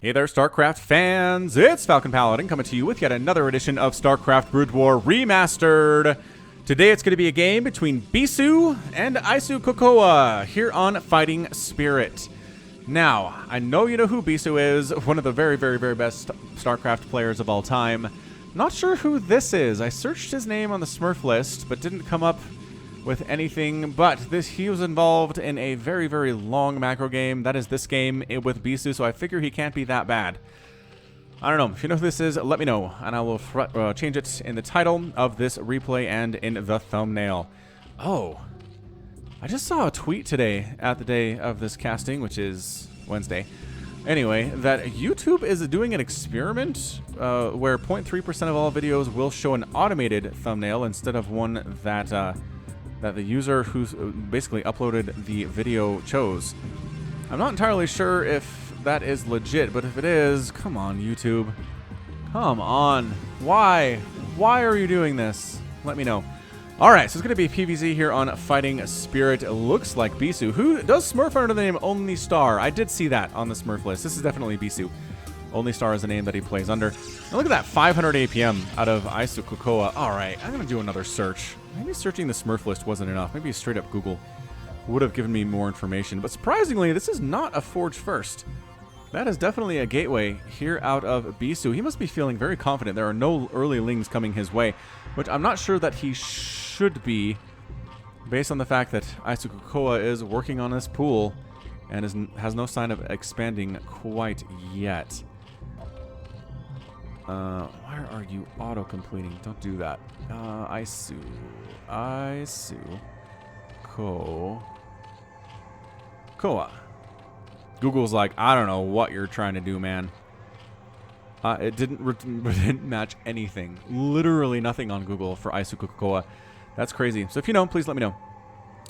Hey there, StarCraft fans! It's Falcon Paladin coming to you with yet another edition of StarCraft Brood War Remastered. Today it's going to be a game between Bisu and Isu Kokoa here on Fighting Spirit. Now, I know you know who Bisu is, one of the very best StarCraft players of all time. Not sure who this is. I searched his name on the Smurf list, but didn't come up with anything, but he was involved in a very long macro game. That is this game with Bisu, so I figure he can't be that bad. I don't know. If you know who this is, let me know, and I will change it in the title of this replay and in the thumbnail. Oh, I just saw a tweet today at the day of this casting, which is Wednesday. Anyway, that YouTube is doing an experiment where 0.3% of all videos will show an automated thumbnail instead of one that the user who's basically uploaded the video chose. I'm not entirely sure if that is legit, but if it is, come on, YouTube. Come on. Why? Why are you doing this? Let me know. Alright, so it's going to be PvZ here on Fighting Spirit. It looks like Bisu, who does Smurf under the name Only Star. I did see that on the Smurf list. This is definitely Bisu. Only Star is the name that he plays under. And look at that, 500 APM out of Isu Kokoa. Alright, I'm going to do another search. Maybe searching the Smurf list wasn't enough. Maybe straight up Google would have given me more information. But surprisingly, this is not a Forge First. That is definitely a gateway here out of Bisu. He must be feeling very confident. There are no early lings coming his way, which I'm not sure that he should be, based on the fact that Isu Kokoa is working on this pool and has no sign of expanding quite yet. Why are you auto-completing? Don't do that. Isu Koa. Google's like, I don't know what you're trying to do, man. It didn't match anything. Literally nothing on Google for Isu Kokoa. That's crazy. So if you know, please let me know.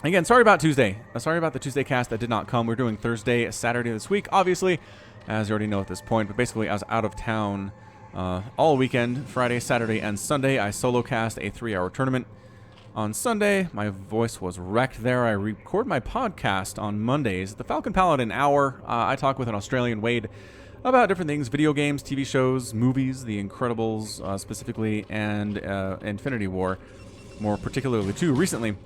Again, sorry about Tuesday. Sorry about the Tuesday cast that did not come. We're doing Thursday, Saturday this week, obviously, as you already know at this point. But basically, I was out of town all weekend, Friday, Saturday, and Sunday. I solo cast a 3-hour tournament. On Sunday, my voice was wrecked there. I record my podcast on Mondays, the Falcon Paladin Hour. I talk with an Australian Wade about different things, video games, TV shows, movies, The Incredibles specifically, and Infinity War, more particularly too recently.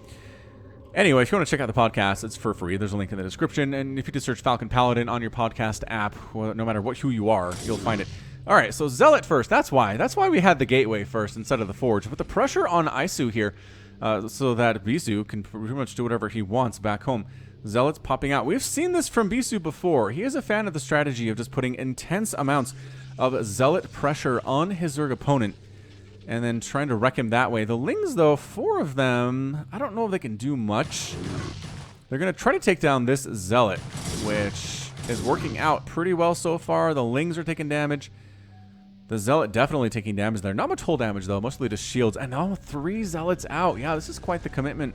Anyway, if you want to check out the podcast, it's for free. There's a link in the description, and if you just search Falcon Paladin on your podcast app, well, no matter who you are, you'll find it. All right, so Zealot first. That's why we had the gateway first instead of the Forge. But the pressure on Isu here, so that Bisu can pretty much do whatever he wants back home. Zealots popping out. We've seen this from Bisu before. He is a fan of the strategy of just putting intense amounts of Zealot pressure on his Zerg opponent and then trying to wreck him that way. The Lings, though, 4 of them, I don't know if they can do much. They're going to try to take down this Zealot, which is working out pretty well so far. The Lings are taking damage. The Zealot definitely taking damage there. Not much hull damage, though. Mostly just shields. And now 3 Zealots out. Yeah, this is quite the commitment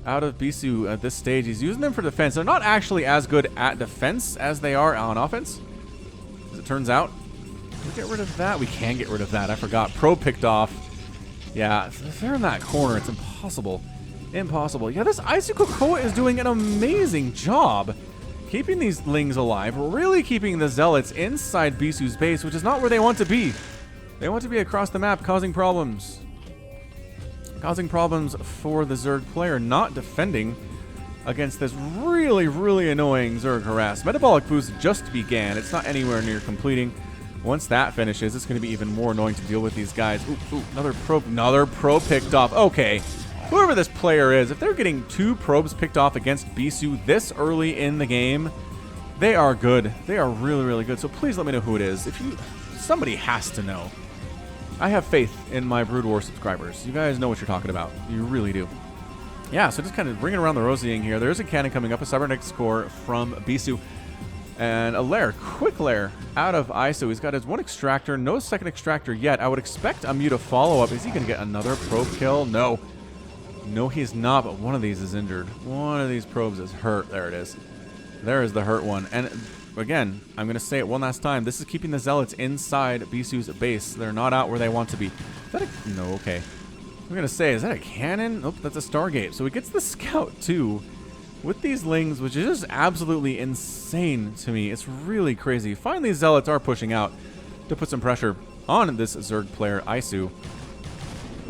out of Bisu at this stage. He's using them for defense. They're not actually as good at defense as they are on offense, as it turns out. Can we get rid of that? We can get rid of that. I forgot. Pro picked off. Yeah, if they're in that corner, it's impossible. Impossible. Yeah, this Isu Kokoa is doing an amazing job keeping these Lings alive, really keeping the Zealots inside Bisu's base, which is not where they want to be. They want to be across the map, causing problems. Causing problems for the Zerg player, not defending against this really annoying Zerg harass. Metabolic boost just began. It's not anywhere near completing. Once that finishes, it's going to be even more annoying to deal with these guys. Ooh, another probe picked off. Okay. Whoever this player is, if they're getting 2 probes picked off against Bisu this early in the game, they are good. They are really good. So please let me know who it is. Somebody has to know. I have faith in my Brood War subscribers. You guys know what you're talking about. You really do. Yeah, so just kind of bringing around the rosying here. There's a cannon coming up, a cybernetics core from Bisu. And a lair, quick lair out of Isu. He's got his 1 extractor, no second extractor yet. I would expect Amu to follow up. Is he going to get another probe kill? No. No, he's not, but one of these is injured. One of these probes is hurt. There it is. There is the hurt one. And again, I'm going to say it one last time. This is keeping the Zealots inside Bisu's base. They're not out where they want to be. Is that a... No, okay. I'm going to say, is that a cannon? Nope, that's a Stargate. So he gets the Scout, too. with these Lings, which is just absolutely insane to me. It's really crazy. Finally, Zealots are pushing out to put some pressure on this Zerg player, Bisu.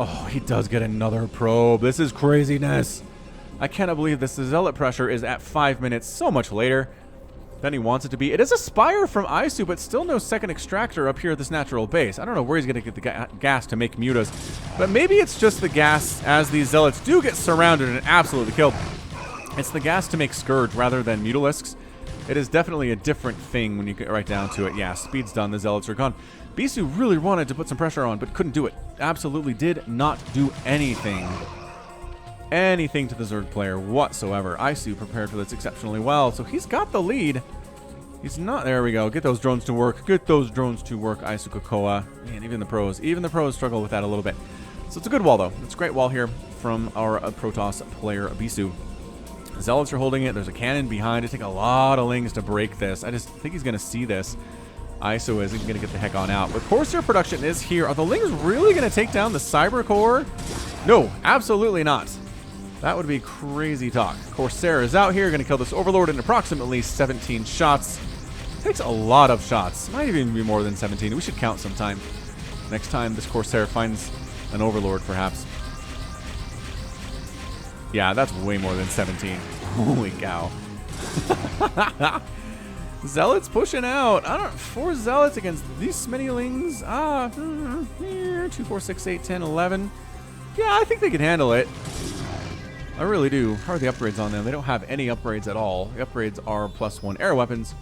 Oh, he does get another probe. This is craziness. I cannot believe this. The Zealot pressure is at 5 minutes, so much later than he wants it to be. It is a Spire from Bisu, but still no second extractor up here at this natural base. I don't know where he's going to get the gas to make mutas, but maybe it's just the gas as these Zealots do get surrounded and absolutely killed. It's the gas to make Scourge rather than Mutalisks. It is definitely a different thing when you get right down to it. Yeah, speed's done. The Zealots are gone. Bisu really wanted to put some pressure on, but couldn't do it. Absolutely did not do anything. Anything to the Zerg player whatsoever. Bisu prepared for this exceptionally well, so he's got the lead. He's not... There we go. Get those drones to work. Get those drones to work, Bisu Cocoa. Man, even the pros struggle with that a little bit. So it's a good wall, though. It's a great wall here from our Protoss player, Bisu. Zealots are holding it. There's a cannon behind. It takes a lot of Lings to break this. I just think he's going to see this. Bisu isn't going to get the heck on out. But Corsair production is here. Are the Lings really going to take down the Cyber Core? No, absolutely not. That would be crazy talk. Corsair is out here, going to kill this Overlord in approximately 17 shots. Takes a lot of shots. Might even be more than 17. We should count sometime. Next time this Corsair finds an Overlord, perhaps. Yeah, that's way more than 17. Holy cow. Zealots pushing out. I don't... 4 Zealots against these many Lings. 2, 4, 6, 8, 10, 11. Yeah, I think they can handle it. I really do. How are the upgrades on them? They don't have any upgrades at all. The upgrades are +1 air weapons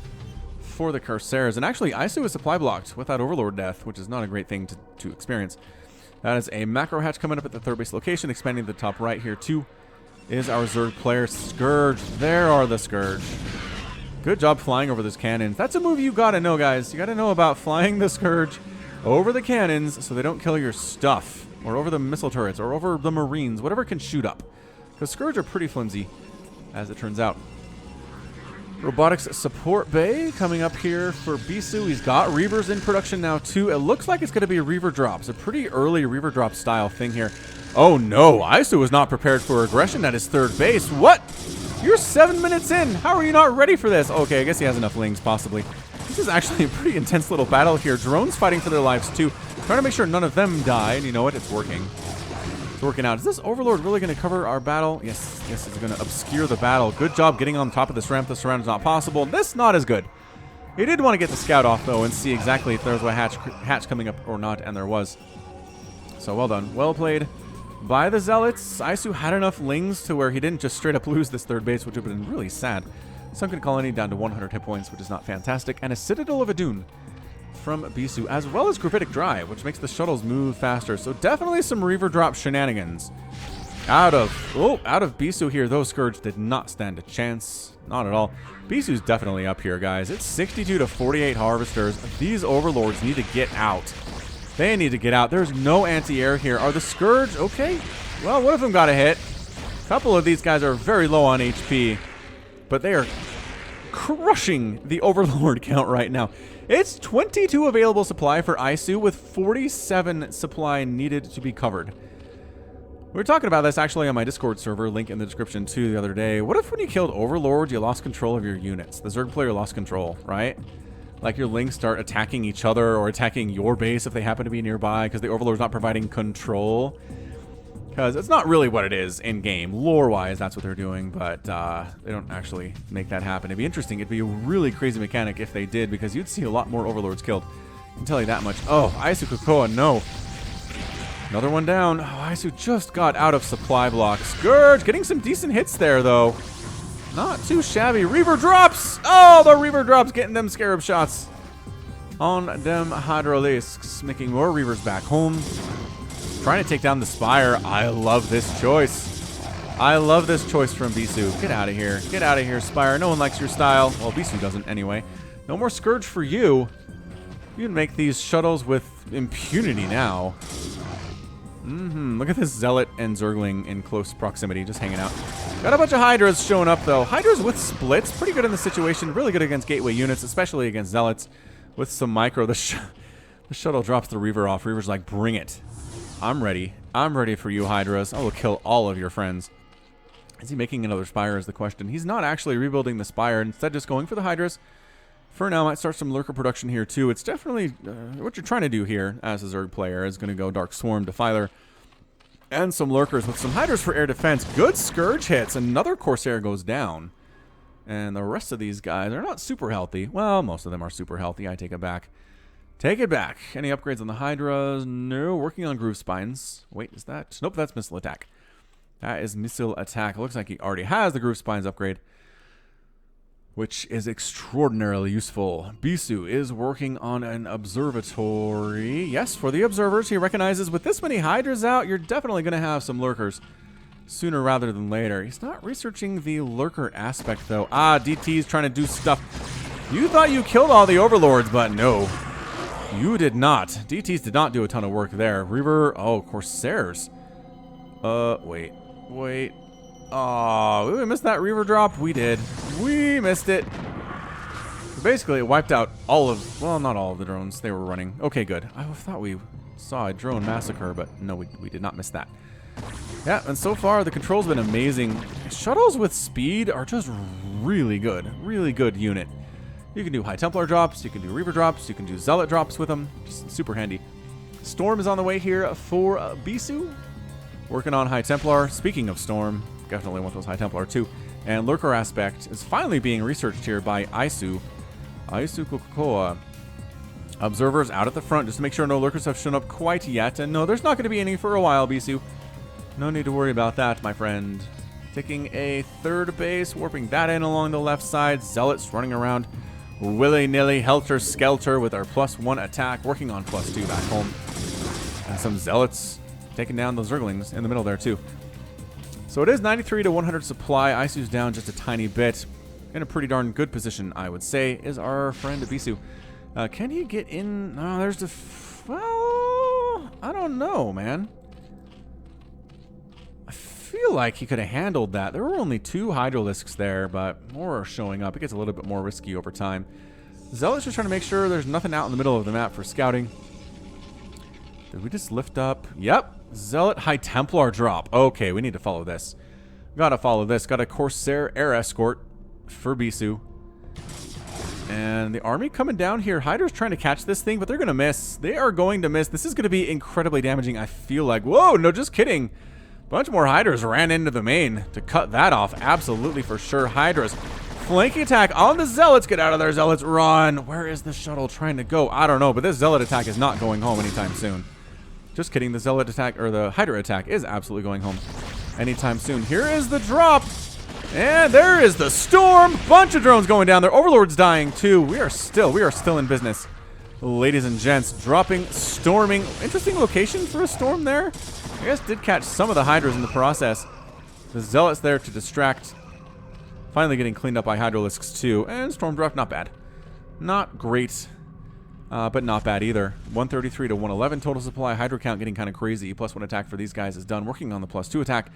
for the Corsairs. And actually, Bisu is supply blocked without Overlord death, which is not a great thing to experience. That is a macro hatch coming up at the third base location, expanding to the top right here too. Is our Zerg player Scourge. There are the Scourge. Good job flying over those cannons. That's a move you gotta know, guys. You gotta know about flying the Scourge over the cannons so they don't kill your stuff. Or over the missile turrets, or over the Marines, whatever can shoot up. Because Scourge are pretty flimsy, as it turns out. Robotics support bay coming up here for Bisu. He's got Reavers in production now, too. It looks like it's going to be a Reaver drop. It's a pretty early Reaver drop style thing here. Oh, no. Bisu was not prepared for aggression at his third base. What? You're 7 minutes in. How are you not ready for this? Okay, I guess he has enough Lings, possibly. This is actually a pretty intense little battle here. Drones fighting for their lives, too. Trying to make sure none of them die. And you know what? It's working. Working out. Is this Overlord really going to cover our battle? Yes, it's going to obscure the battle. Good job getting on top of this ramp. The surround is not possible. This not as good. He did want to get the scout off, though, and see exactly if there was a hatch coming up or not, and there was. So well done. Well played by the Zealots. Bisu had enough Lings to where he didn't just straight up lose this third base, which would have been really sad. Sunken Colony down to 100 hit points, which is not fantastic, and a Citadel of Adun from Bisu, as well as Gravitic Drive, which makes the shuttles move faster. So definitely some Reaver drop shenanigans out of Bisu here. Those Scourge did not stand a chance, not at all. Bisu's definitely up here, guys. It's 62 to 48 Harvesters. These Overlords need to get out. They need to get out. There's no anti-air here. Are the Scourge okay? Well, one of them got a hit. A couple of these guys are very low on HP, but they are crushing the Overlord count right now. It's 22 available supply for Bisu with 47 supply needed to be covered. We were talking about this actually on my Discord server, link in the description too, the other day. What if when you killed Overlord, you lost control of your units? The Zerg player lost control, right? Like your Lings start attacking each other or attacking your base if they happen to be nearby because the Overlord's not providing control. Because it's not really what it is in-game. Lore-wise, that's what they're doing, but they don't actually make that happen. It'd be interesting. It'd be a really crazy mechanic if they did, because you'd see a lot more Overlords killed. I can tell you that much. Oh, Bisu Cocoa, no. Another one down. Oh, Bisu just got out of supply block. Scourge getting some decent hits there, though. Not too shabby. Reaver drops! Oh, the Reaver drops getting them Scarab shots on them Hydralisks, making more Reavers back home. Trying to take down the Spire. I love this choice. I love this choice from Bisu. Get out of here. Get out of here, Spire. No one likes your style. Well, Bisu doesn't anyway. No more Scourge for you. You can make these shuttles with impunity now. Look at this Zealot and Zergling in close proximity, just hanging out. Got a bunch of Hydras showing up, though. Hydras with splits. Pretty good in the situation. Really good against gateway units, especially against Zealots. With some micro. The shuttle drops the Reaver off. Reaver's like, bring it. I'm ready. I'm ready for you, Hydras. I will kill all of your friends. Is he making another Spire is the question. He's not actually rebuilding the Spire. Instead, just going for the Hydras. For now, might start some Lurker production here, too. It's definitely what you're trying to do here as a Zerg player is going to go Dark Swarm, Defiler, and some Lurkers with some Hydras for air defense. Good Scourge hits. Another Corsair goes down. And the rest of these guys are not super healthy. Well, most of them are super healthy. I take it back. Take it back. Any upgrades on the Hydras? No. Working on Groove Spines. Wait, is that? Nope, that's Missile Attack. That is Missile Attack. Looks like he already has the Groove Spines upgrade, which is extraordinarily useful. Bisu is working on an observatory. Yes, for the observers, he recognizes with this many Hydras out, you're definitely going to have some Lurkers sooner rather than later. He's not researching the Lurker aspect, though. Ah, DT's trying to do stuff. You thought you killed all the Overlords, but no. You did not. DTs did not do a ton of work there. Reaver, oh, Corsairs. Wait. Oh, we missed that Reaver drop? We did. We missed it. Basically, it wiped out all of, well, not all of the drones they were running. Okay, good. I thought we saw a drone massacre, but no, we did not miss that. Yeah, and so far, the control's been amazing. Shuttles with speed are just really good. Really good unit. You can do High Templar drops, you can do Reaver drops, you can do Zealot drops with them. Just super handy. Storm is on the way here for Bisu. Working on High Templar. Speaking of Storm, definitely want those High Templar too. And Lurker aspect is finally being researched here by Isu. Isu Kokoa. Observers out at the front just to make sure no Lurkers have shown up quite yet. And no, there's not going to be any for a while, Bisu. No need to worry about that, my friend. Taking a third base, warping that in along the left side. Zealots running around willy-nilly, helter-skelter with our +1 attack. Working on +2 back home. And some Zealots taking down those Zerglings in the middle there, too. So it is 93 to 100 supply. Isu's down just a tiny bit. In a pretty darn good position, I would say, is our friend Bisu. Can he get in? No, there's the... Well, I don't know, man. I feel like he could have handled that. There were only 2 Hydralisks there, but more are showing up. It gets a little bit more risky over time. Zealot's just trying to make sure there's nothing out in the middle of the map for scouting. Did we just lift up? Yep. Zealot High Templar drop. Okay, we need to follow this. Gotta follow this. Got a Corsair air escort for Bisu. And the army coming down here. Hydra's trying to catch this thing, but they're going to miss. They are going to miss. This is going to be incredibly damaging, I feel like. Whoa, no, just kidding. Bunch more Hydras ran into the main to cut that off. Absolutely for sure. Hydras. Flanking attack on the Zealots. Get out of there, Zealots. Run. Where is the shuttle trying to go? I don't know, but this Zealot attack is not going home anytime soon. Just kidding. The Zealot attack, or the Hydra attack, is absolutely going home anytime soon. Here is the drop. And there is the storm. Bunch of drones going down there. Overlord's dying too. We are still in business. Ladies and gents, dropping, storming. Interesting location for a storm there. I guess did catch some of the Hydras in the process. The Zealots there to distract. Finally getting cleaned up by Hydralisks too. And storm drop, not bad. Not great. But not bad either. 133 to 111 total supply. Hydra count getting kind of crazy. +1 attack for these guys is done. Working on the +2 attack.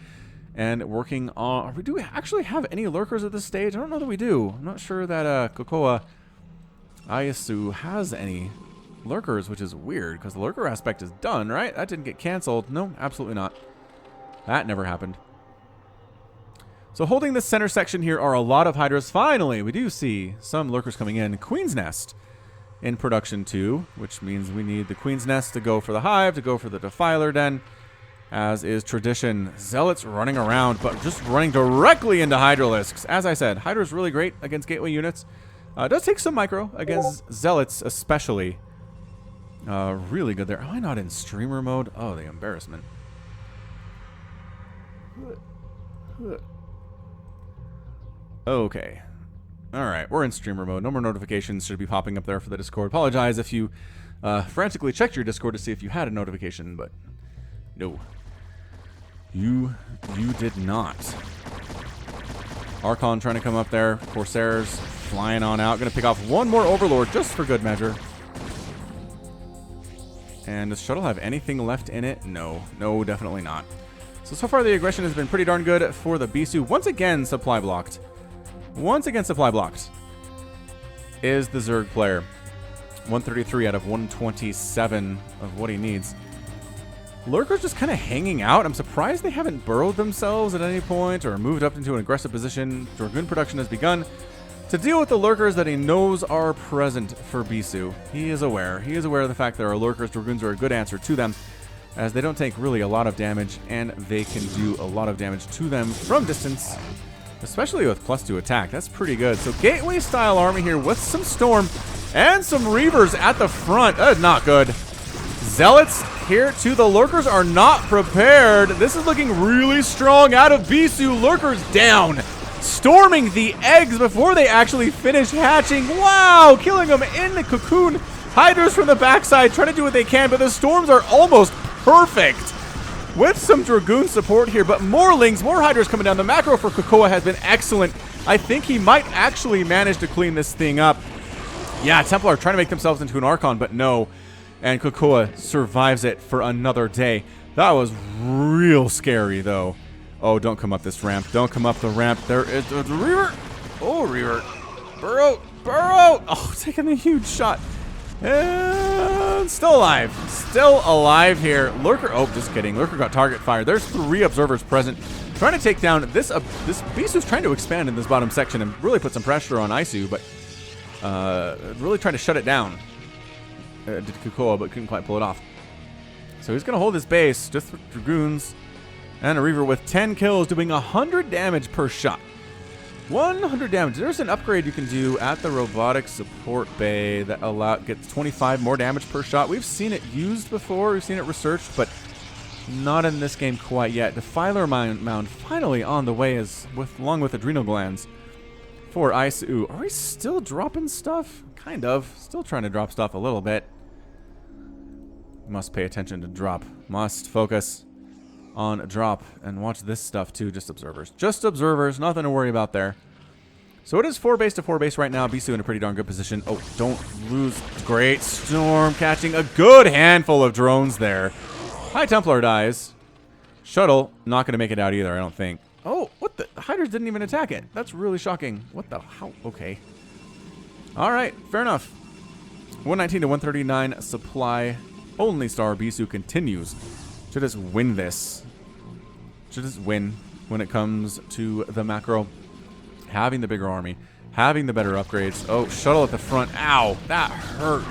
And working on... Do we actually have any Lurkers at this stage? I don't know that we do. I'm not sure that Kokoa Ayasu has any Lurkers, which is weird, because the Lurker aspect is done, right? That didn't get canceled. No, absolutely not. That never happened. So holding the center section here are a lot of Hydras. Finally, we do see some Lurkers coming in. Queen's Nest in production too, which means we need the Queen's Nest to go for the Hive, to go for the Defiler Den, as is tradition. Zealots running around, but just running directly into Hydralisks. As I said, Hydra's really great against gateway units. Does take some micro against Zealots especially. Really good there. Am I not in streamer mode? Oh, the embarrassment. Okay. Alright, we're in streamer mode. No more notifications should be popping up there for the Discord. Apologize if you frantically checked your Discord to see if you had a notification, but no. You did not. Archon trying to come up there. Corsairs flying on out. Gonna pick off one more Overlord just for good measure. And does Shuttle have anything left in it? No. No, definitely not. So far the aggression has been pretty darn good for the Bisu. Once again, supply blocked. Once again, supply blocked is the Zerg player. 133 out of 127 of what he needs. Lurkers just kind of hanging out. I'm surprised they haven't burrowed themselves at any point or moved up into an aggressive position. Dragoon production has begun to deal with the lurkers that he knows are present for Bisu. He is aware. He is aware of the fact there are lurkers. Dragoons are a good answer to them, as they don't take really a lot of damage, and they can do a lot of damage to them from distance, especially with +2 attack. That's pretty good. So Gateway-style army here with some Storm and some Reavers at the front. That is not good. Zealots here too. The Lurkers are not prepared. This is looking really strong out of Bisu. Lurkers down. Storming the eggs before they actually finish hatching. Wow, killing them in the cocoon. Hydras from the backside trying to do what they can, but the storms are almost perfect. With some Dragoon support here, but more Lings, more Hydras coming down. The macro for Krakoa has been excellent. I think he might actually manage to clean this thing up. Yeah, Templar are trying to make themselves into an Archon, but no. And Krakoa survives it for another day. That was real scary, though. Oh, don't come up this ramp. Don't come up the ramp. There is a Reaver. Oh, Reaver. Burrow. Burrow. Oh, taking a huge shot. And still alive. Still alive here. Lurker. Oh, just kidding. Lurker got target fire. There's 3 observers present. Trying to take down this. This Bisu's trying to expand in this bottom section and really put some pressure on Isu, but really trying to shut it down. Did Krakoa, but couldn't quite pull it off. So he's going to hold his base just with Dragoons and a Reaver with 10 kills, doing 100 damage per shot. 100 damage. There's an upgrade you can do at the robotic support bay that gets 25 more damage per shot. We've seen it used before. We've seen it researched, but not in this game quite yet. Defiler Mound finally on the way, along with Adrenal Glands for Isu. Are we still dropping stuff? Kind of. Still trying to drop stuff a little bit. Must pay attention to drop. Must focus on drop and watch this stuff too. Just observers. Just observers. Nothing to worry about there. So it is 4 base to 4 base right now. Bisu in a pretty darn good position. Oh, don't lose. Great Storm catching a good handful of drones there. High Templar dies. Shuttle not going to make it out either, I don't think. Oh, what the? Hydras didn't even attack it. That's really shocking. What the? How? Okay. All right. Fair enough. 119 to 139 supply. Only star Bisu continues to just win this. Should just win when it comes to the macro. Having the bigger army. Having the better upgrades. Oh, shuttle at the front. Ow. That hurt.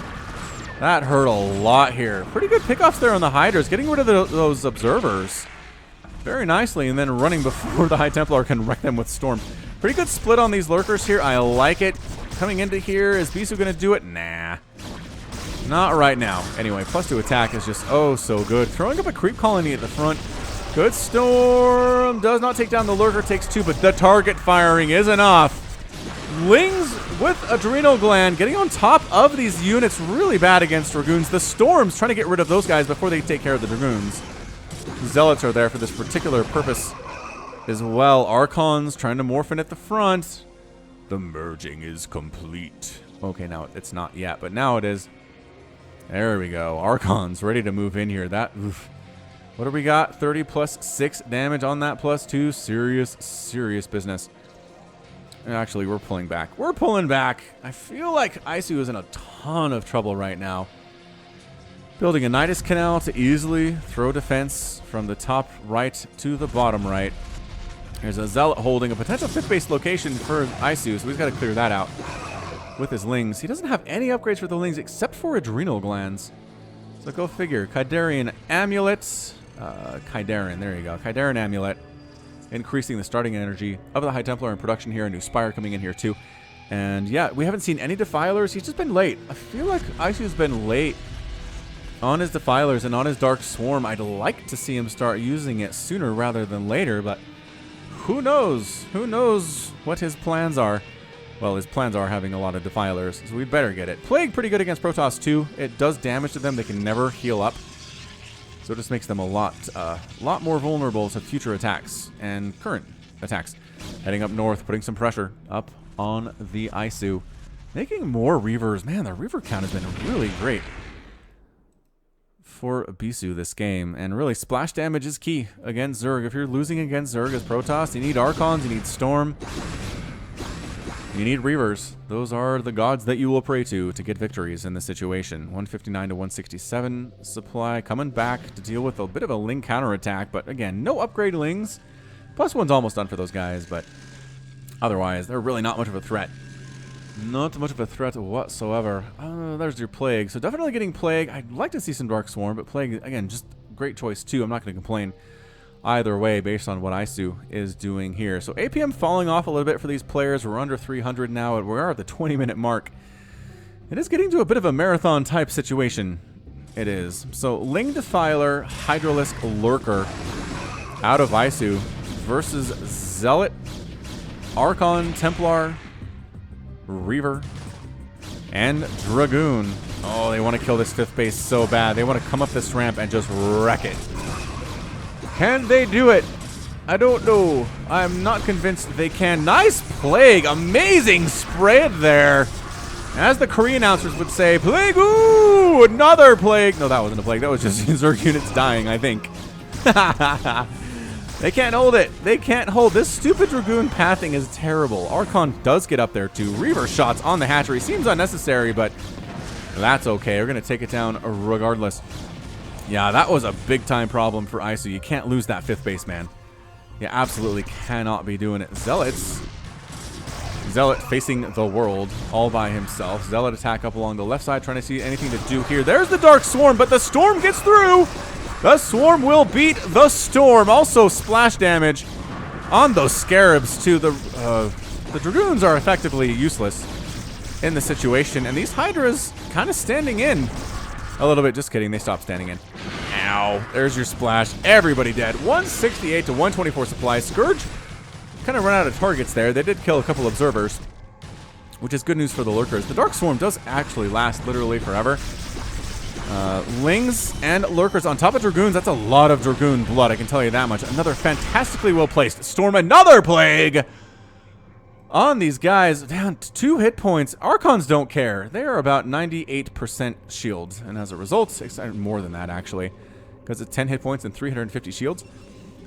That hurt a lot here. Pretty good pickoffs there on the Hydras. Getting rid of those observers very nicely. And then running before the High Templar can wreck them with Storm. Pretty good split on these lurkers here. I like it. Coming into here. Is Bisu going to do it? Nah. Not right now. Anyway, +2 attack is just oh so good. Throwing up a creep colony at the front. Good Storm. Does not take down the lurker. Takes 2, but the target firing is enough. Lings with Adrenal Gland getting on top of these units. Really bad against Dragoons. The Storm's trying to get rid of those guys before they take care of the Dragoons. Zealots are there for this particular purpose as well. Archons trying to morph in at the front. The merging is complete. Okay, now it's not yet, but now it is. There we go. Archons ready to move in here. That, oof. What do we got? 30 plus 6 damage on that +2. Serious, serious business. Actually, we're pulling back. We're pulling back. I feel like Isu is in a ton of trouble right now. Building a Nidus Canal to easily throw defense from the top right to the bottom right. There's a Zealot holding a potential 5th base location for Isu, so we've got to clear that out. With his Lings. He doesn't have any upgrades for the Lings except for Adrenal Glands. So go figure. Kydarian Amulet. Kydarian, there you go. Kydarian Amulet. Increasing the starting energy of the High Templar in production here. A new Spire coming in here too. And yeah, we haven't seen any Defilers. He's just been late. I feel like Isu's been late on his Defilers and on his Dark Swarm. I'd like to see him start using it sooner rather than later, but who knows? Who knows what his plans are? Well, his plans are having a lot of Defilers, so we better get it. Plague pretty good against Protoss too. It does damage to them. They can never heal up. So it just makes them a lot more vulnerable to future attacks and current attacks. Heading up north, putting some pressure up on the Isu. Making more Reavers. Man, the Reaver count has been really great for Bisu this game. And really, splash damage is key against Zerg. If you're losing against Zerg as Protoss, you need Archons, you need Storm. You need Reavers. Those are the gods that you will pray to get victories in this situation. 159 to 167 supply coming back to deal with a bit of a Ling counterattack, but again, no upgrade Lings. +1's almost done for those guys, but otherwise, they're really not much of a threat. Not much of a threat whatsoever. There's your Plague. So definitely getting Plague. I'd like to see some Dark Swarm, but Plague, again, just great choice too. I'm not going to complain either way based on what Bisu is doing here. So APM falling off a little bit for these players. We're under 300 now, and we are at the 20-minute mark. It is getting to a bit of a marathon type situation. It is. So Ling Defiler, Hydralisk Lurker out of Bisu versus Zealot, Archon, Templar, Reaver, and Dragoon. Oh, they want to kill this 5th base so bad. They want to come up this ramp and just wreck it. Can they do it? I don't know. I'm not convinced they can. Nice Plague. Amazing spread there. As the Korean announcers would say, Plague, ooh, another Plague. No, that wasn't a Plague. That was just Zerg units dying, I think. They can't hold it. They can't hold. This stupid Dragoon pathing is terrible. Archon does get up there too. Reaver shots on the hatchery. Seems unnecessary, but that's okay. We're going to take it down regardless. Yeah, that was a big-time problem for Bisu. You can't lose that 5th base, man. You absolutely cannot be doing it. Zealot facing the world all by himself. Zealot attack up along the left side, trying to see anything to do here. There's the Dark Swarm, but the Storm gets through. The Swarm will beat the Storm. Also splash damage on those Scarabs, too. The Dragoons are effectively useless in the situation, and these Hydras kind of standing in a little bit. Just kidding. They stopped standing in. Ow. There's your splash. Everybody dead. 168 to 124 supply. Scourge kind of run out of targets there. They did kill a couple observers, which is good news for the Lurkers. The Dark Swarm does actually last literally forever. Lings and Lurkers on top of Dragoons. That's a lot of Dragoon blood, I can tell you that much. Another fantastically well-placed Storm. Another Plague on these guys. Down to 2 hit points. Archons don't care. They are about 98% shields. And as a result, it's more than that, actually, because it's 10 hit points and 350 shields.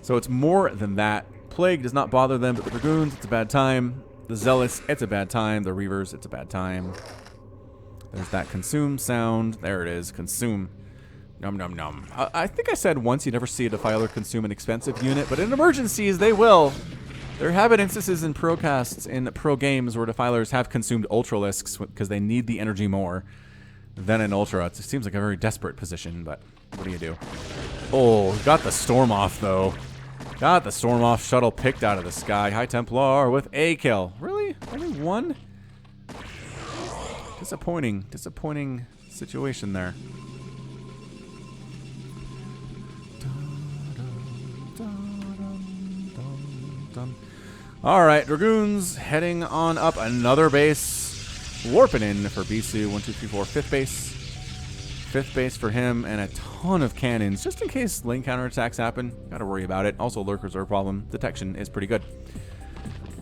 So it's more than that. Plague does not bother them, but the Dragoons, it's a bad time. The Zealots, it's a bad time. The Reavers, it's a bad time. There's that consume sound. There it is. Consume. Num num num. I think I said once you never see a Defiler consume an expensive unit, but in emergencies they will. There have been instances in procasts, in pro games, where Defilers have consumed Ultralisks because they need the energy more than an Ultra. It seems like a very desperate position, but what do you do? Oh, got the Storm off, though. Got the Storm off. Shuttle picked out of the sky. High Templar with a kill. Really? Only one? Disappointing situation there. All right, Dragoons heading on up another base. Warping in for Bisu. 1, 2, 3, 4. 5th base. 5th base for him, and a ton of cannons, just in case Ling counterattacks happen. Gotta worry about it. Also, Lurkers are a problem. Detection is pretty good.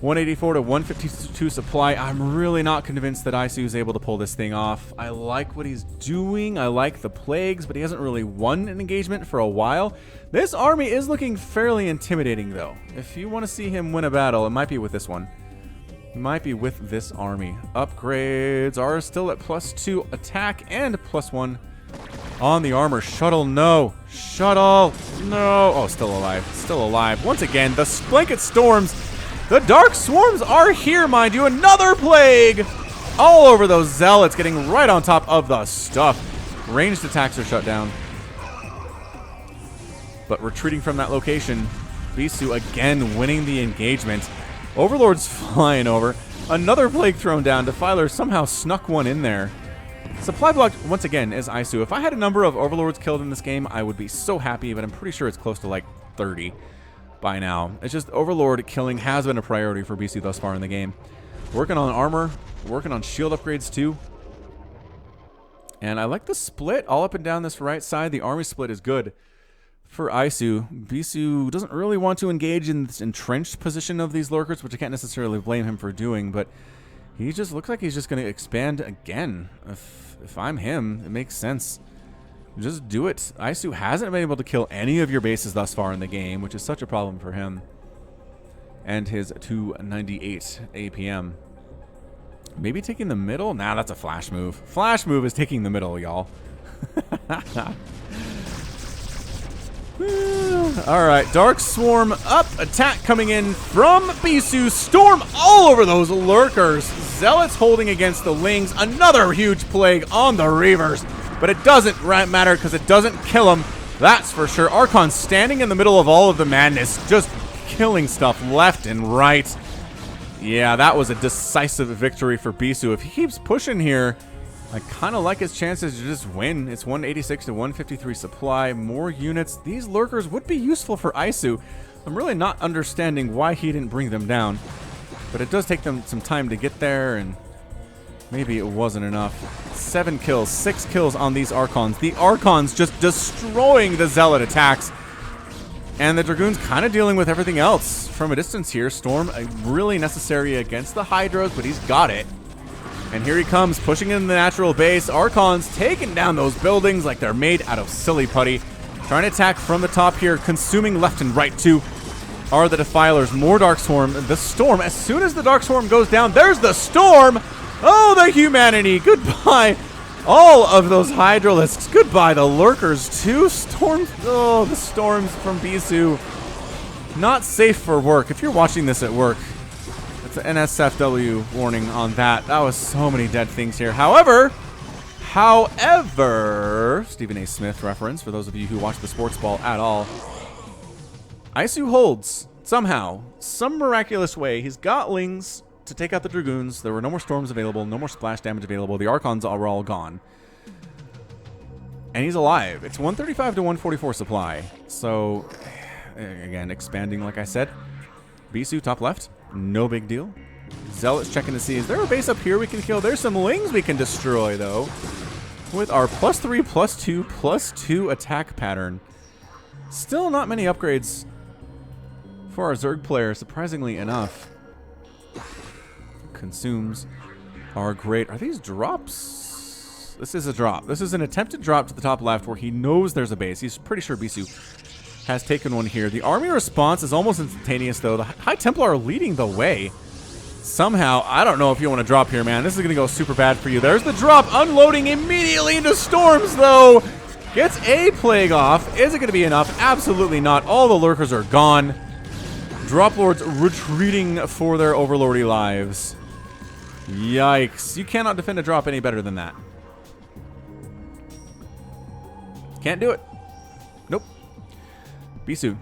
184 to 152 supply. I'm really not convinced that Bisu is able to pull this thing off. I like what he's doing. I like the Plagues, but he hasn't really won an engagement for a while. This army is looking fairly intimidating, though. If you want to see him win a battle, it might be with this one. It might be with this army. Upgrades are still at +2 attack and +1 on the armor. Shuttle, no. Shuttle, no. Oh, still alive. Still alive. Once again, the Blanket Storms. The Dark Swarms are here, mind you. Another Plague all over those Zealots, getting right on top of the stuff. Ranged attacks are shut down. But retreating from that location, Bisu again winning the engagement. Overlord's flying over. Another Plague thrown down. Defiler somehow snuck one in there. Supply block, once again, is Bisu. If I had a number of Overlords killed in this game, I would be so happy, but I'm pretty sure it's close to like 30. By now. It's just Overlord killing has been a priority for Bisu thus far in the game. Working on armor, working on shield upgrades too. And I like the split all up and down this right side. The army split is good for Bisu. Bisu doesn't really want to engage in this entrenched position of these Lurkers, which I can't necessarily blame him for doing, but he just looks like he's just going to expand again. If I'm him, it makes sense. Just do it. Bisu hasn't been able to kill any of your bases thus far in the game, which is such a problem for him. And his 298 APM. Maybe taking the middle? Nah, that's a flash move. Flash move is taking the middle, y'all. Alright, Dark Swarm up. Attack coming in from Bisu. Storm all over those lurkers. Zealots holding against the Lings. Another huge plague on the Reavers. But it doesn't matter because it doesn't kill them. That's for sure. Archon standing in the middle of all of the madness. Just killing stuff left and right. Yeah, that was a decisive victory for Bisu. If he keeps pushing here, I kind of like his chances to just win. It's 186 to 153 supply. More units. These lurkers would be useful for Isu. I'm really not understanding why he didn't bring them down. But it does take them some time to get there, and maybe it wasn't enough. 7 kills, 6 kills on these Archons. The Archons just destroying the Zealot attacks. And the Dragoons kind of dealing with everything else from a distance here. Storm really necessary against the Hydras, but he's got it. And here he comes, pushing in the natural base. Archons taking down those buildings like they're made out of silly putty. Trying to attack from the top here, consuming left and right too. Are the Defilers. More Dark Swarm. The Storm, as soon as the Dark Swarm goes down, there's the Storm! Oh, the humanity! Goodbye! All of those Hydralisks. Goodbye, the Lurkers too. Storms. Oh, the Storms from Bisu. Not safe for work. If you're watching this at work, it's an NSFW warning on that. That was so many dead things here. However, Stephen A. Smith reference for those of you who watch the sports ball at all. Isu holds somehow, some miraculous way. He's got Lings to take out the Dragoons. There were no more Storms available, no more splash damage available. The Archons are all gone. And he's alive. It's 135 to 144 supply. So, again, expanding like I said. Bisu, top left. No big deal. Zealots checking to see, is there a base up here we can kill? There's some Lings we can destroy, though. With our +3, +2, +2 attack pattern. Still not many upgrades for our Zerg player, surprisingly enough. Consumes are great. Are these drops? This is a drop. This is an attempted drop to the top left where he knows there's a base. He's pretty sure Bisu has taken one here. The army response is almost instantaneous, though. The High Templar are leading the way. Somehow, I don't know if you want to drop here, man. This is going to go super bad for you. There's the drop, unloading immediately into Storms, though. Gets a plague off. Is it going to be enough? Absolutely not. All the lurkers are gone. Drop Lords retreating for their overlordy lives. Yikes. You cannot defend a drop any better than that. Can't do it. Nope. Bisu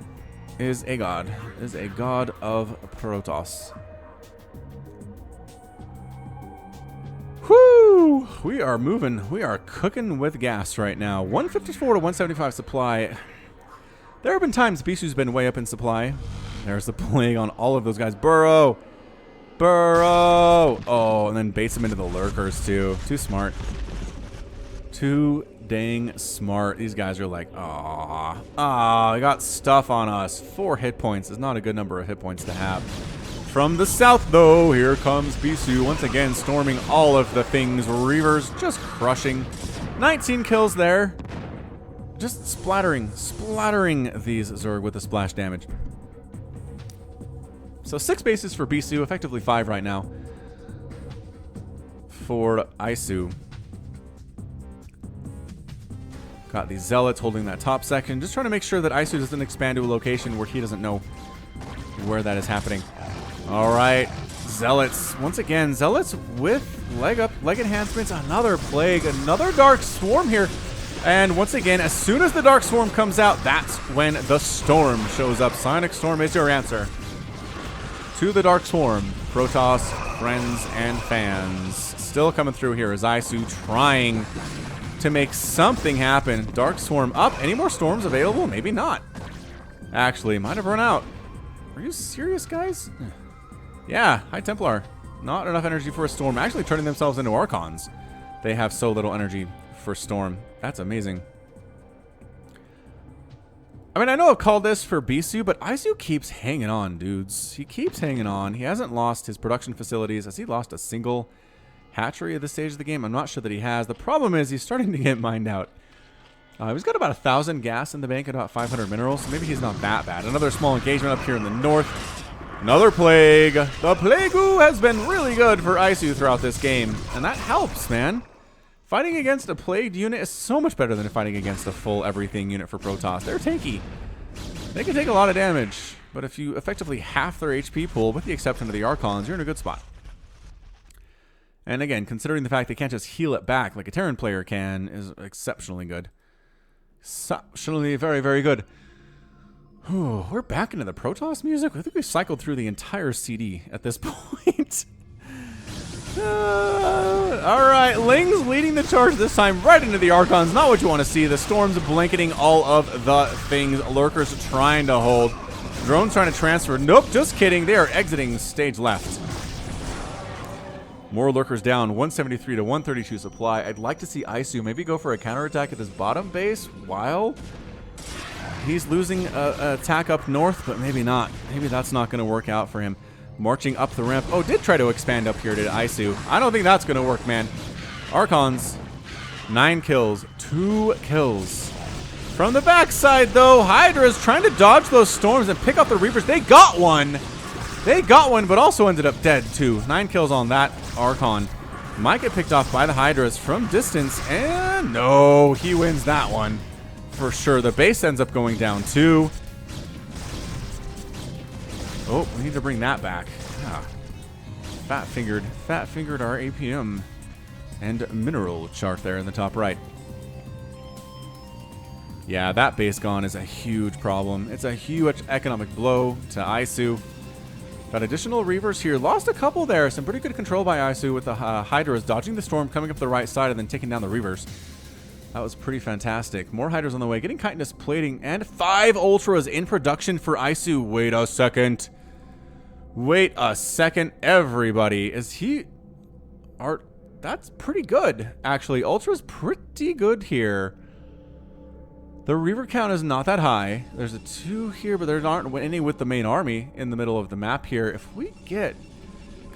is a god. Is a god of Protoss. Whoo! We are moving. We are cooking with gas right now. 154 to 175 supply. There have been times Bisu's been way up in supply. There's the plague on all of those guys. Burrow! Burrow! Oh, and then baits him into the lurkers, too. Too smart. Too dang smart. These guys are like, ah, I got stuff on us. 4 hit points is not a good number of hit points to have. From the south, though, here comes Bisu once again, storming all of the things. Reavers just crushing. 19 kills there. Just splattering these Zerg with the splash damage. So 6 bases for Bisu, effectively 5 right now for Isu. Got these Zealots holding that top section, just trying to make sure that Isu doesn't expand to a location where he doesn't know where that is happening. All right, Zealots. Once again, Zealots with leg enhancements. Another plague, another Dark Swarm here. And once again, as soon as the Dark Swarm comes out, that's when the Storm shows up. Sonic Storm is your answer to the Dark Swarm. Protoss, friends, and fans. Still coming through here as Isu trying to make something happen. Dark Swarm up. Any more Storms available? Maybe not. Actually, might have run out. Are you serious, guys? Yeah, High Templar. Not enough energy for a Storm. Actually turning themselves into Archons. They have so little energy for Storm. That's amazing. I mean, I know I've called this for Bisu, but Isu keeps hanging on, dudes. He keeps hanging on. He hasn't lost his production facilities. Has he lost a single hatchery at this stage of the game? I'm not sure that he has. The problem is he's starting to get mined out. He's got about 1,000 gas in the bank and about 500 minerals, so maybe he's not that bad. Another small engagement up here in the north. Another plague. The Plague-oo has been really good for Isu throughout this game. And that helps, man. Fighting against a plagued unit is so much better than fighting against a full everything unit for Protoss. They're tanky. They can take a lot of damage. But if you effectively half their HP pool, with the exception of the Archons, you're in a good spot. And again, considering the fact they can't just heal it back like a Terran player can, is exceptionally good. Exceptionally very, very good. Ooh, we're back into the Protoss music. I think we cycled through the entire CD at this point. Alright, Ling's leading the charge this time right into the Archons. Not what you want to see. The Storms blanketing all of the things. Lurkers trying to hold. Drones trying to transfer. Nope, just kidding. They are exiting stage left. More Lurkers down. 173 to 132 supply. I'd like to see Isu maybe go for a counterattack at this bottom base while he's losing an attack up north, but maybe not. Maybe that's not going to work out for him. Marching up the ramp. Oh, did try to expand up here to Isu. I don't think that's going to work, man. Archons, 9 kills, 2 kills. From the backside, though, Hydra's trying to dodge those storms and pick up the Reapers. They got one. They got one, but also ended up dead, too. 9 kills on that Archon. Might get picked off by the Hydras from distance, and no, he wins that one. For sure. The base ends up going down too. Oh, we need to bring that back. Ah. Fat-fingered our APM and mineral chart there in the top right. Yeah, that base gone is a huge problem. It's a huge economic blow to Isu. Got additional Reavers here. Lost a couple there. Some pretty good control by Isu with the Hydras dodging the storm, coming up the right side, and then taking down the Reavers. That was pretty fantastic. More Hydras on the way. Getting Chitinous plating and 5 Ultras in production for Isu. Wait a second. Wait a second, everybody. Is he... That's pretty good, actually. Ultra's pretty good here. The Reaver count is not that high. There's a 2 here, but there aren't any with the main army in the middle of the map here. If we get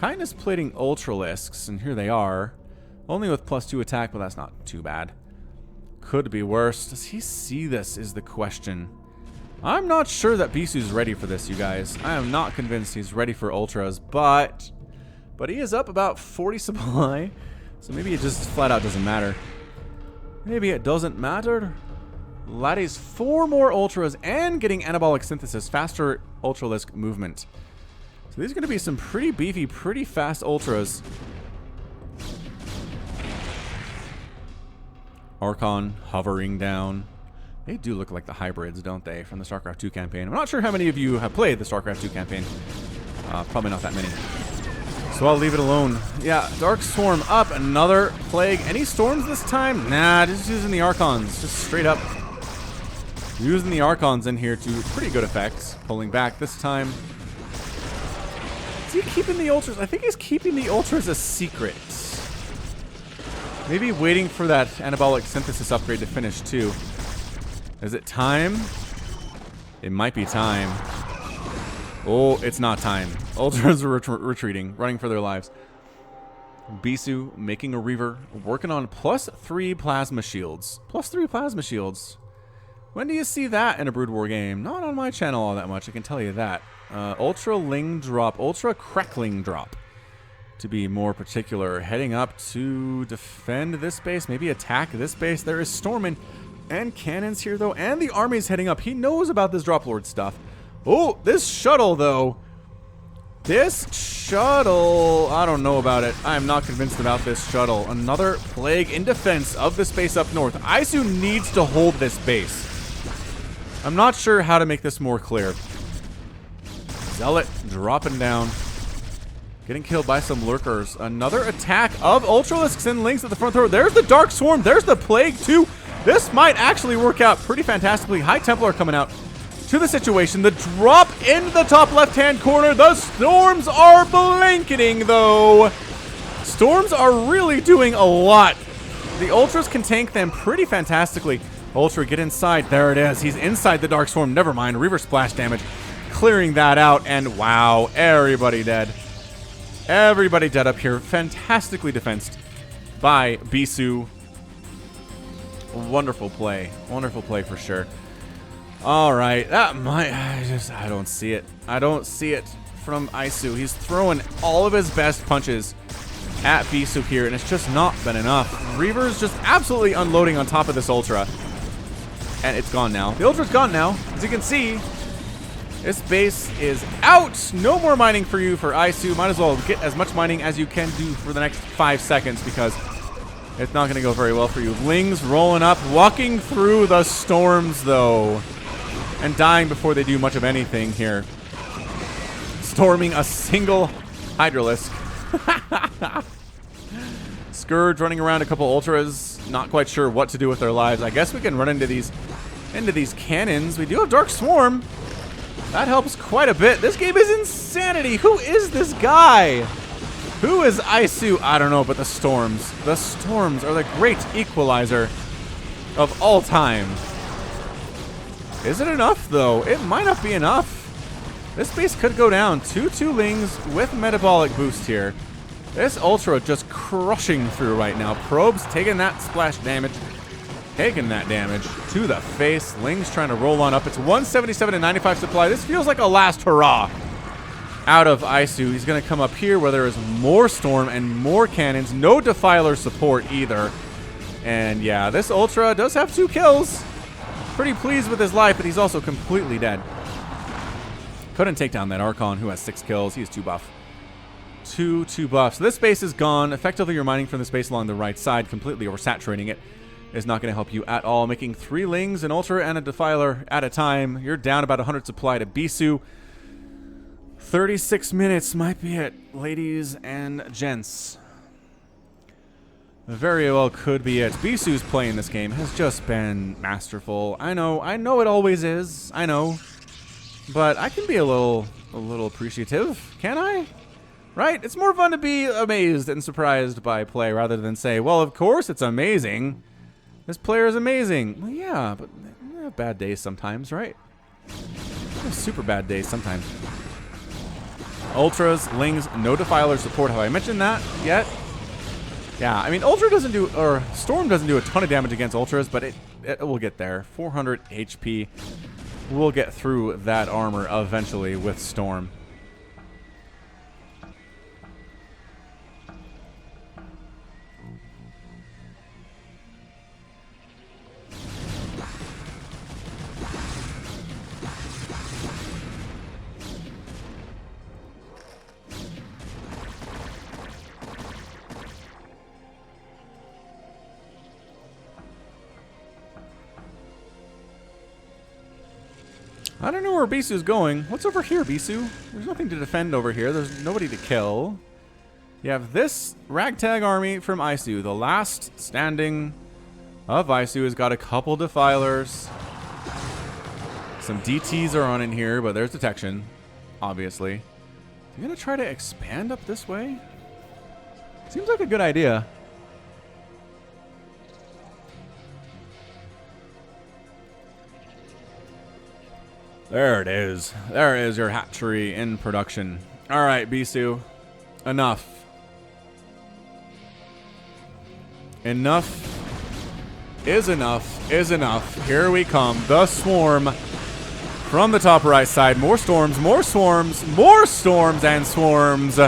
Chitinous plating Ultralisks, and here they are, only with +2 attack, but that's not too bad. Could be worse. Does he see this is the question. I'm not sure that Bisu's ready for this, you guys. I am not convinced he's ready for Ultras, but he is up about 40 supply, so maybe it just flat out doesn't matter. Maybe it doesn't matter. Laddie's 4 more Ultras and getting Anabolic Synthesis, faster Ultralisk movement. So these are going to be some pretty beefy, pretty fast Ultras. Archon hovering down. They do look like the hybrids, don't they, from the StarCraft 2 campaign. I'm not sure how many of you have played the StarCraft 2 campaign. Probably not that many. So I'll leave it alone. Yeah, Dark Swarm up. Another plague. Any storms this time? Nah, just using the Archons. Just straight up using the Archons in here to pretty good effects. Pulling back this time. Is he keeping the Ultras? I think he's keeping the Ultras a secret. Maybe waiting for that Anabolic Synthesis upgrade to finish, too. Is it time? It might be time. Oh, it's not time. Ultras are retreating, running for their lives. Bisu making a Reaver, working on +3 Plasma Shields. +3 Plasma Shields. When do you see that in a Brood War game? Not on my channel all that much, I can tell you that. Ultra Ling Drop, Ultra Crackling Drop. To be more particular, heading up to defend this base, maybe attack this base. There is Stormin and cannons here, though, and the army's heading up. He knows about this Drop Lord stuff. Oh, this shuttle, though. This shuttle, I don't know about it. I am not convinced about this shuttle. Another plague in defense of the space up north. Isu needs to hold this base. I'm not sure how to make this more clear. Zealot dropping down. Getting killed by some Lurkers. Another attack of Ultralisks and Lings at the front door. There's the Dark Swarm. There's the Plague, too. This might actually work out pretty fantastically. High Templar coming out to the situation. The drop in the top left-hand corner. The Storms are blanketing, though. Storms are really doing a lot. The Ultras can tank them pretty fantastically. Ultra, get inside. There it is. He's inside the Dark Swarm. Never mind. Reaver splash damage. Clearing that out. And wow, everybody dead. Everybody dead up here. Fantastically defensed by Bisu. Wonderful play. Wonderful play for sure. All right. That might... I don't see it. I don't see it from Bisu. He's throwing all of his best punches at Bisu here, and it's just not been enough. Reaver's just absolutely unloading on top of this Ultra. And it's gone now. The Ultra's gone now. As you can see, this base is out. No more mining for you for Bisu. Might as well get as much mining as you can do for the next 5 seconds because it's not going to go very well for you. Lings rolling up, walking through the storms, though. And dying before they do much of anything here. Storming a single Hydralisk. Scourge running around a couple Ultras. Not quite sure what to do with their lives. I guess we can run into these cannons. We do have Dark Swarm. That helps quite a bit. This game is insanity. Who is this guy? Who is Bisu? I don't know, but the storms. The storms are the great equalizer of all time. Is it enough, though? It might not be enough. This base could go down. 2 Lings with metabolic boost here. This Ultra just crushing through right now. Probes taking that splash damage. Taking that damage to the face. Ling's trying to roll on up. It's 177 and 95 supply. This feels like a last hurrah out of Bisu. He's going to come up here where there is more storm and more cannons. No Defiler support either. And yeah, this Ultra does have 2 kills. Pretty pleased with his life, but he's also completely dead. Couldn't take down that Archon, who has 6 kills. He's 2 buff. 2 buffs. So this base is gone. Effectively, you're mining from the space along the right side, completely oversaturating it. Is not going to help you at all. Making 3 Lings, an Ultra, and a Defiler at a time. You're down about 100 supply to Bisu. 36 minutes might be it, ladies and gents. Very well could be it. Bisu's play in this game has just been masterful. I know it always is. I know. But I can be a little appreciative, can I? Right? It's more fun to be amazed and surprised by play rather than say, well, of course it's amazing. This player is amazing. Well, yeah, but we have bad days sometimes, right? We have super bad days sometimes. Ultras, Lings, no Defiler support. Have I mentioned that yet? Yeah, I mean, Ultra doesn't do, or Storm doesn't do a ton of damage against Ultras, but it will get there. 400 HP. We'll get through that armor eventually with Storm. I don't know where Bisu's going. What's over here, Bisu? There's nothing to defend over here. There's nobody to kill. You have this ragtag army from Bisu. The last standing of Bisu has got a couple Defilers. Some DTs are on in here, but there's detection, obviously. You gonna try to expand up this way? Seems like a good idea. There it is. There is your hatchery in production. All right, Bisu. Enough. Enough is enough is enough. Here we come. The swarm from the top right side. More storms, more swarms, more storms and swarms.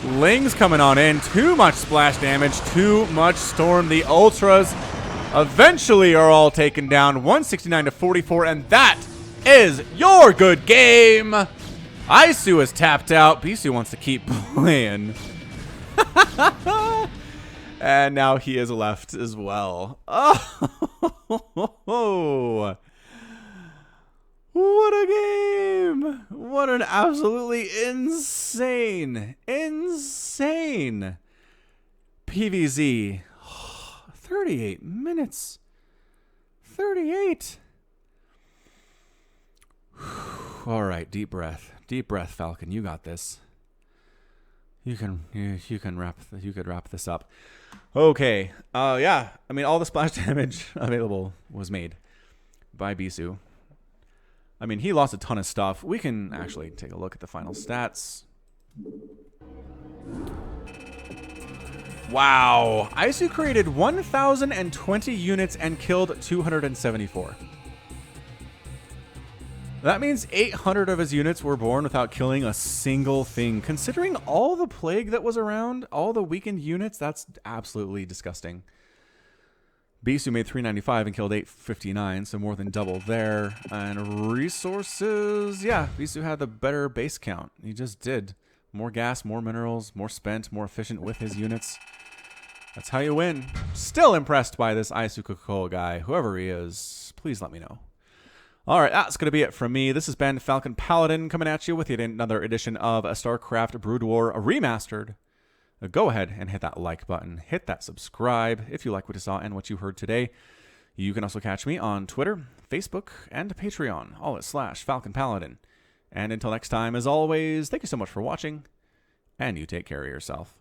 Lings coming on in. Too much splash damage. Too much storm. The Ultras eventually are all taken down. 169 to 44, and that is your good game. Bisu is tapped out. Bisu wants to keep playing. And now he is left as well. Oh, what a game. What an absolutely insane PvZ. 38 minutes. 38. All right, deep breath. Deep breath, Falcon. You got this. You could wrap this up. Okay. Yeah. I mean, all the splash damage available was made by Bisu. I mean, he lost a ton of stuff. We can actually take a look at the final stats. Wow. Bisu created 1,020 units and killed 274. That means 800 of his units were born without killing a single thing. Considering all the plague that was around, all the weakened units, that's absolutely disgusting. Bisu made 395 and killed 859, so more than double there. And resources, yeah, Bisu had the better base count. He just did. More gas, more minerals, more spent, more efficient with his units. That's how you win. Still impressed by this Isukukoa guy. Whoever he is, please let me know. All right, that's going to be it from me. This has been Falcon Paladin coming at you with yet another edition of a StarCraft Brood War Remastered. Go ahead and hit that like button. Hit that subscribe if you like what you saw and what you heard today. You can also catch me on Twitter, Facebook, and Patreon, all at /Falcon Paladin. And until next time, as always, thank you so much for watching, and you take care of yourself.